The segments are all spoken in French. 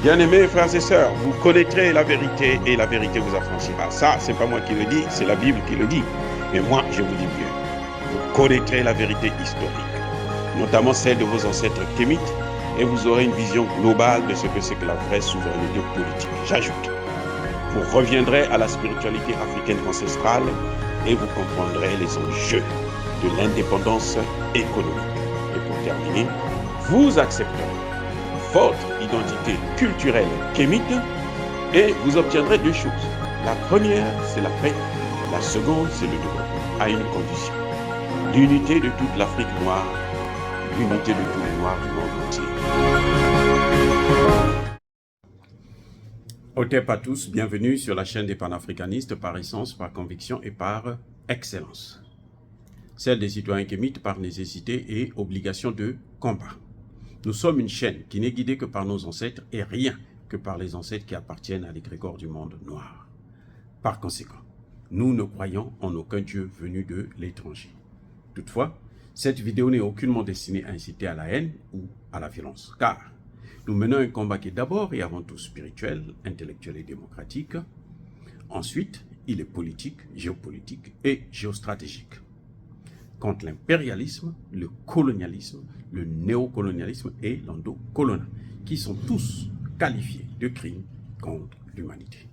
Bien-aimés frères et sœurs, vous connaîtrez la vérité et la vérité vous affranchira. Ça, c'est pas moi qui le dis, c'est la Bible qui le dit. Mais moi, je vous dis mieux. Vous connaîtrez la vérité historique, notamment celle de vos ancêtres kémites, et vous aurez une vision globale de ce que c'est que la vraie souveraineté politique. J'ajoute, vous reviendrez à la spiritualité africaine ancestrale et vous comprendrez les enjeux de l'indépendance économique. Et pour terminer, vous accepterez votre identité culturelle kémite et vous obtiendrez deux choses. La première, c'est la paix. La seconde, c'est le développement, à une condition. L'unité de toute l'Afrique noire, l'unité de tous les Noirs du monde entier. Otep à tous, bienvenue sur la chaîne des panafricanistes par essence, par conviction et par excellence. Celle des citoyens kémites par nécessité et obligation de combat. Nous sommes une chaîne qui n'est guidée que par nos ancêtres et rien que par les ancêtres qui appartiennent à l'égrégore du monde noir. Par conséquent, nous ne croyons en aucun Dieu venu de l'étranger. Toutefois, cette vidéo n'est aucunement destinée à inciter à la haine ou à la violence, car nous menons un combat qui est d'abord et avant tout spirituel, intellectuel et démocratique. Ensuite, il est politique, géopolitique et géostratégique. Contre l'impérialisme, le colonialisme, le néocolonialisme et l'endocoloniat, qui sont tous qualifiés de crimes contre l'humanité.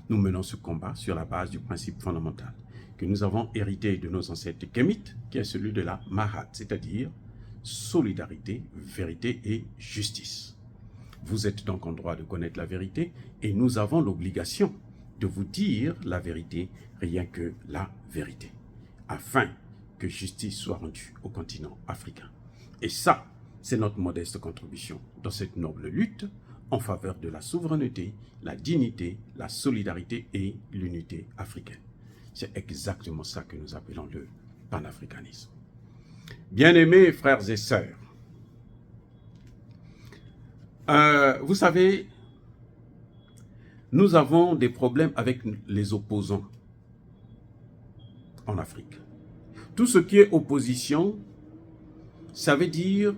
Nous menons ce combat sur la base du principe fondamental que nous avons hérité de nos ancêtres kémites, qui est celui de la Mahat, c'est-à-dire solidarité, vérité et justice. Vous êtes donc en droit de connaître la vérité et nous avons l'obligation de vous dire la vérité, rien que la vérité, afin que justice soit rendue au continent africain. Et ça, c'est notre modeste contribution dans cette noble lutte en faveur de la souveraineté, la dignité, la solidarité et l'unité africaine. C'est exactement ça que nous appelons le panafricanisme. Bien-aimés frères et sœurs, vous savez, nous avons des problèmes avec les opposants en Afrique. Tout ce qui est opposition, ça veut dire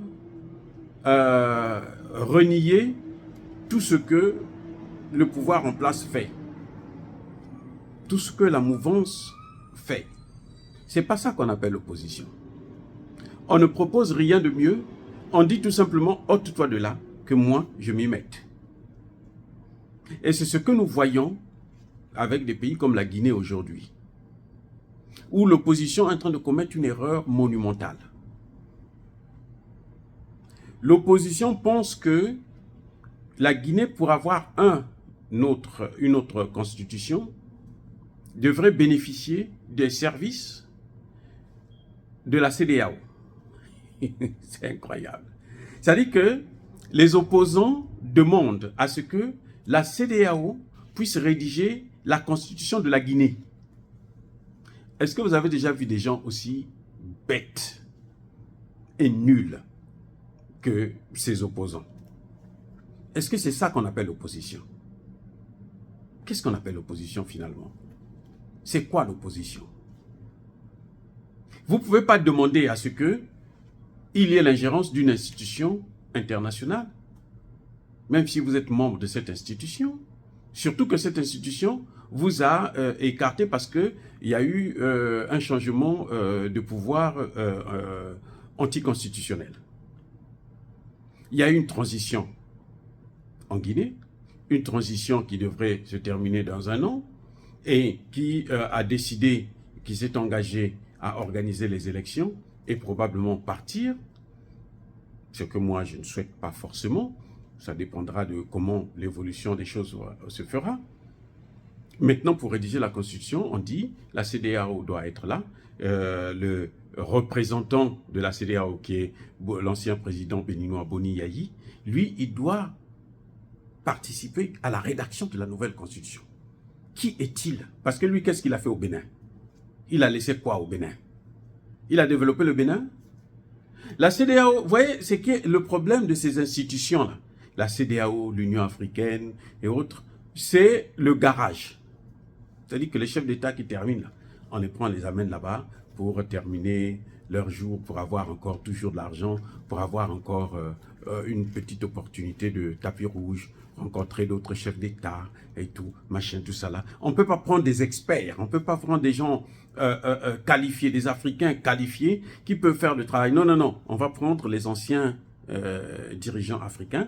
renier tout ce que le pouvoir en place fait. Tout ce que la mouvance fait. C'est pas ça qu'on appelle l'opposition. On ne propose rien de mieux. On dit tout simplement, ôte-toi de là, que moi, je m'y mette. Et c'est ce que nous voyons avec des pays comme la Guinée aujourd'hui, où l'opposition est en train de commettre une erreur monumentale. L'opposition pense que la Guinée, pour avoir une autre constitution, devrait bénéficier des services de la CEDEAO. C'est incroyable. C'est-à-dire que les opposants demandent à ce que la CEDEAO puisse rédiger la constitution de la Guinée. Est-ce que vous avez déjà vu des gens aussi bêtes et nuls que ces opposants? Est-ce que c'est ça qu'on appelle l'opposition? Qu'est-ce qu'on appelle l'opposition finalement? C'est quoi l'opposition? Vous ne pouvez pas demander à ce que il y ait l'ingérence d'une institution internationale, même si vous êtes membre de cette institution, surtout que cette institution vous a écarté parce qu'il y a eu un changement de pouvoir anticonstitutionnel. Il y a eu une transition en Guinée, une transition qui devrait se terminer dans un an et qui a décidé, qui s'est engagé à organiser les élections et probablement partir, ce que moi je ne souhaite pas forcément, ça dépendra de comment l'évolution des choses se fera. Maintenant, pour rédiger la Constitution, on dit la CEDEAO doit être là. Le représentant de la CEDEAO, qui est l'ancien président béninois Boni Yayi, lui, il doit participer à la rédaction de la nouvelle Constitution. Qui est-il? Parce que lui, qu'est-ce qu'il a fait au Bénin? Il a laissé quoi au Bénin? Il a développé le Bénin? La CEDEAO, vous voyez, c'est que le problème de ces institutions-là, la CEDEAO, l'Union africaine et autres, c'est le garage. C'est-à-dire que les chefs d'État qui terminent, là, on les prend, on les amène là-bas pour terminer leur jour pour avoir encore toujours de l'argent, pour avoir encore une petite opportunité de tapis rouge, rencontrer d'autres chefs d'État et tout, machin, tout ça là. On ne peut pas prendre des experts, on ne peut pas prendre des gens qualifiés, des Africains qualifiés qui peuvent faire le travail. Non, non, non, on va prendre les anciens dirigeants africains,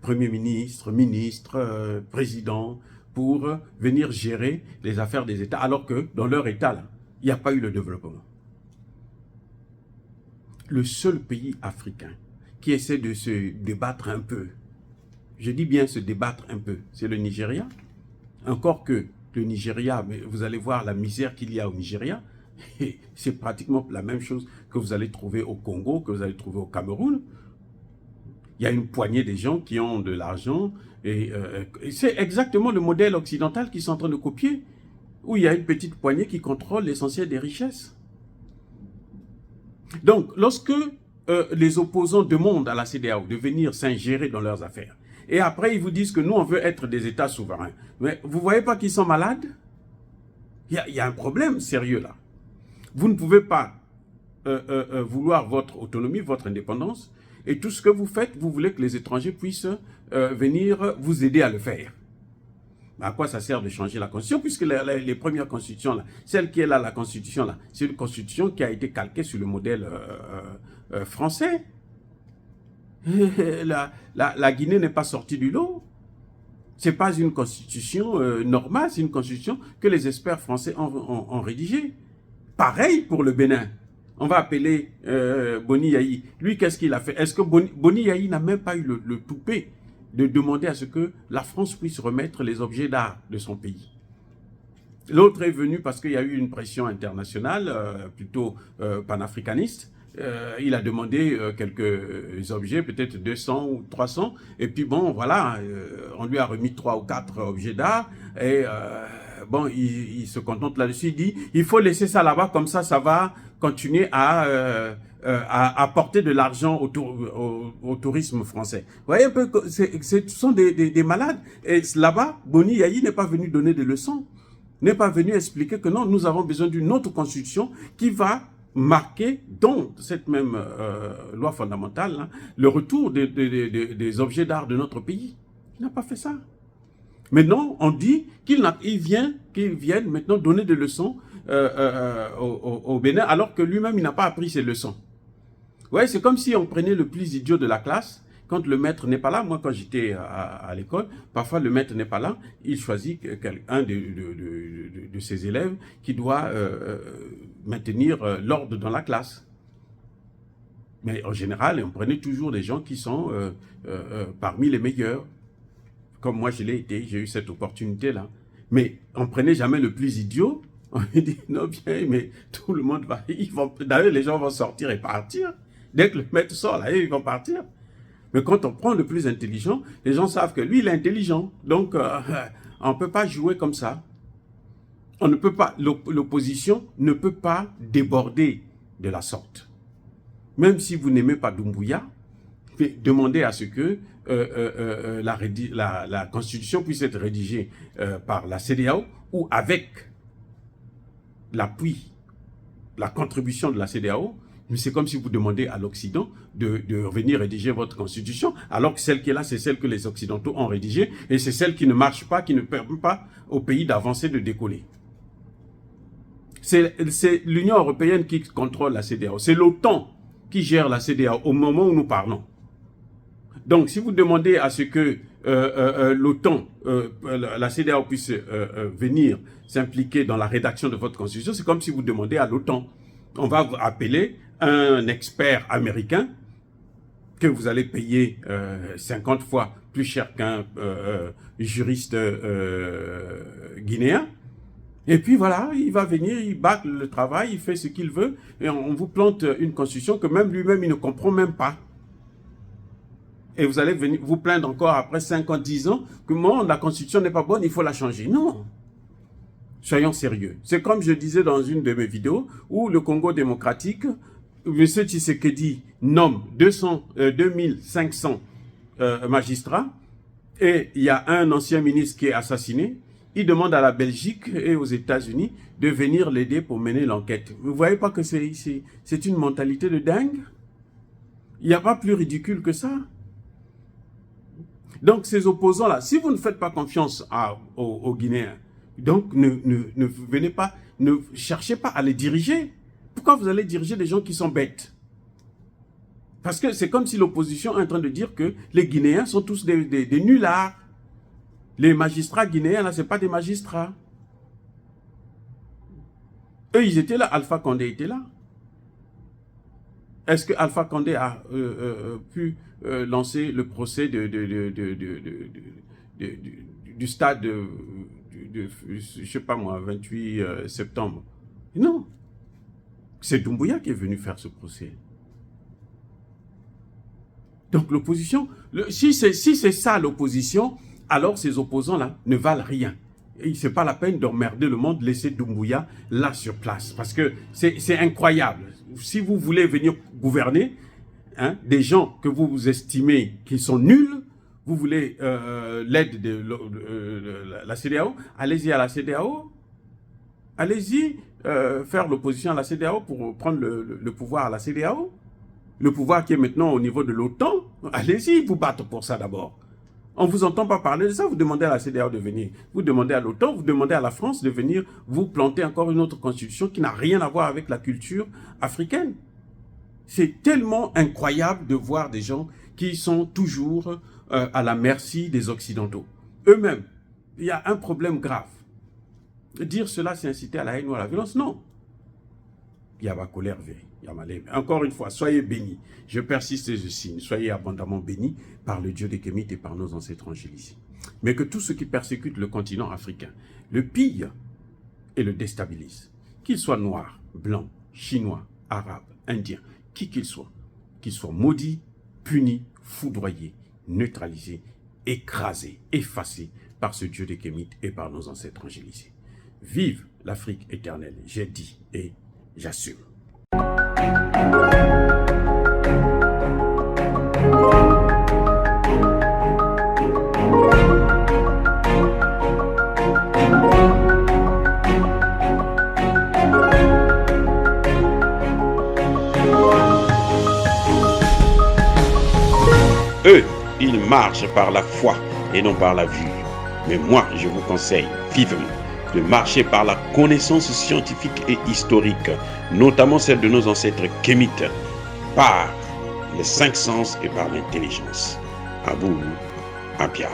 Premier ministre, ministre, président, pour venir gérer les affaires des États, alors que dans leur État, là, il n'y a pas eu le développement. Le seul pays africain qui essaie de se débattre un peu, je dis bien se débattre un peu, c'est le Nigeria. Encore que le Nigeria, mais vous allez voir la misère qu'il y a au Nigeria, c'est pratiquement la même chose que vous allez trouver au Congo, que vous allez trouver au Cameroun. Il y a une poignée de gens qui ont de l'argent, et c'est exactement le modèle occidental qu'ils sont en train de copier, où il y a une petite poignée qui contrôle l'essentiel des richesses. Donc, lorsque les opposants demandent à la CEDEAO de venir s'ingérer dans leurs affaires, et après ils vous disent que nous, on veut être des États souverains, mais vous ne voyez pas qu'ils sont malades? Il y a un problème sérieux là. Vous ne pouvez pas vouloir votre autonomie, votre indépendance, et tout ce que vous faites, vous voulez que les étrangers puissent venir vous aider à le faire. À quoi ça sert de changer la Constitution, puisque les premières constitutions, là, celle qui est là, la Constitution, là, c'est une Constitution qui a été calquée sur le modèle français. La Guinée n'est pas sortie du lot. Ce n'est pas une Constitution normale, c'est une Constitution que les experts français ont rédigée. Pareil pour le Bénin. On va appeler Boni Yayi. Lui, qu'est-ce qu'il a fait? Est-ce que Boni Yayi n'a même pas eu le toupet de demander à ce que la France puisse remettre les objets d'art de son pays? L'autre est venu parce qu'il y a eu une pression internationale, plutôt panafricaniste. Il a demandé quelques objets, peut-être 200 ou 300. Et puis bon, voilà, on lui a remis 3 ou 4 objets d'art. Et bon, il se contente là-dessus. Il dit, il faut laisser ça là-bas, comme ça va continuer à apporter de l'argent au tourisme français. Vous voyez un peu, ce sont des malades. Et là-bas, Boni Yayi n'est pas venu donner des leçons, n'est pas venu expliquer que non, nous avons besoin d'une autre constitution qui va marquer dans cette même loi fondamentale hein, le retour des objets d'art de notre pays. Il n'a pas fait ça. Maintenant, on dit qu'il vienne maintenant donner des leçons au Bénin, alors que lui-même, il n'a pas appris ses leçons. Ouais, c'est comme si on prenait le plus idiot de la classe, quand le maître n'est pas là. Moi, quand j'étais à l'école, parfois le maître n'est pas là, il choisit un de ses élèves qui doit maintenir l'ordre dans la classe. Mais en général, on prenait toujours des gens qui sont parmi les meilleurs. Comme moi, je l'ai été, j'ai eu cette opportunité-là. Mais on ne prenait jamais le plus idiot. On dit, non, bien, mais tout le monde va... D'ailleurs, les gens vont sortir et partir. Dès que le maître sort, là, ils vont partir. Mais quand on prend le plus intelligent, les gens savent que lui, il est intelligent. Donc, on ne peut pas jouer comme ça. On ne peut pas... L'opposition ne peut pas déborder de la sorte. Même si vous n'aimez pas Doumbouya, demandez à ce que la Constitution puisse être rédigée par la CEDEAO ou avec l'appui, la contribution de la CEDEAO. Mais c'est comme si vous demandez à l'Occident de venir rédiger votre Constitution, alors que celle qui est là, c'est celle que les Occidentaux ont rédigée, et c'est celle qui ne marche pas, qui ne permet pas au pays d'avancer, de décoller. C'est l'Union européenne qui contrôle la CEDEAO. C'est l'OTAN qui gère la CEDEAO au moment où nous parlons. Donc, si vous demandez à ce que l'OTAN, la CEDEAO puisse venir s'impliquer dans la rédaction de votre constitution, c'est comme si vous demandez à l'OTAN. On va vous appeler un expert américain que vous allez payer 50 fois plus cher qu'un juriste guinéen. Et puis voilà, il va venir, il bâcle le travail, il fait ce qu'il veut, et on vous plante une constitution que même lui-même, il ne comprend même pas. Et vous allez venir vous plaindre encore après 50, 10 ans que non, la constitution n'est pas bonne, il faut la changer. Non. Soyons sérieux. C'est comme je disais dans une de mes vidéos, où le Congo démocratique, M. Tshisekedi nomme 2500 magistrats, et il y a un ancien ministre qui est assassiné, il demande à la Belgique et aux États-Unis de venir l'aider pour mener l'enquête. Vous ne voyez pas que c'est une mentalité de dingue? Il n'y a pas plus ridicule que ça. Donc ces opposants-là, si vous ne faites pas confiance aux Guinéens, donc ne venez pas, ne cherchez pas à les diriger. Pourquoi vous allez diriger des gens qui sont bêtes? Parce que c'est comme si l'opposition est en train de dire que les Guinéens sont tous des nullards. Les magistrats guinéens, là, ce n'est pas des magistrats. Eux, ils étaient là, Alpha Condé était là. Est-ce que Alpha Condé a pu lancer le procès du stade je sais pas moi, 28 septembre? Non. C'est Doumbouya qui est venu faire ce procès. Donc l'opposition, si c'est ça l'opposition, alors ces opposants-là ne valent rien. Et ce n'est pas la peine d'emmerder le monde, laisser Doumbouya là sur place. Parce que c'est incroyable. Si vous voulez venir gouverner, hein, des gens que vous estimez qui sont nuls, vous voulez l'aide de la CEDEAO, allez-y à la CEDEAO. Allez-y faire l'opposition à la CEDEAO pour prendre le pouvoir à la CEDEAO. Le pouvoir qui est maintenant au niveau de l'OTAN, allez-y, vous battre pour ça d'abord. On ne vous entend pas parler de ça, vous demandez à la CEDEAO de venir. Vous demandez à l'OTAN, vous demandez à la France de venir vous planter encore une autre constitution qui n'a rien à voir avec la culture africaine. C'est tellement incroyable de voir des gens qui sont toujours à la merci des Occidentaux. Eux-mêmes, il y a un problème grave. Dire cela, c'est inciter à la haine ou à la violence, non. Il y a ma colère, encore une fois, soyez bénis. Je persiste et je signe. Soyez abondamment bénis par le Dieu des Kémites et par nos ancêtres angélisés. Mais que tous ceux qui persécutent le continent africain le pillent et le déstabilisent. Qu'ils soient noirs, blancs, chinois, arabes, indiens, qui qu'ils soient maudits, punis, foudroyés, neutralisés, écrasés, effacés par ce Dieu des Kémites et par nos ancêtres angélisés. Vive l'Afrique éternelle, j'ai dit et j'assume. Eux, ils marchent par la foi et non par la vue. Mais moi, je vous conseille vivement de marcher par la connaissance scientifique et historique, notamment celle de nos ancêtres kémites, par les 5 sens et par l'intelligence. Abou Abia.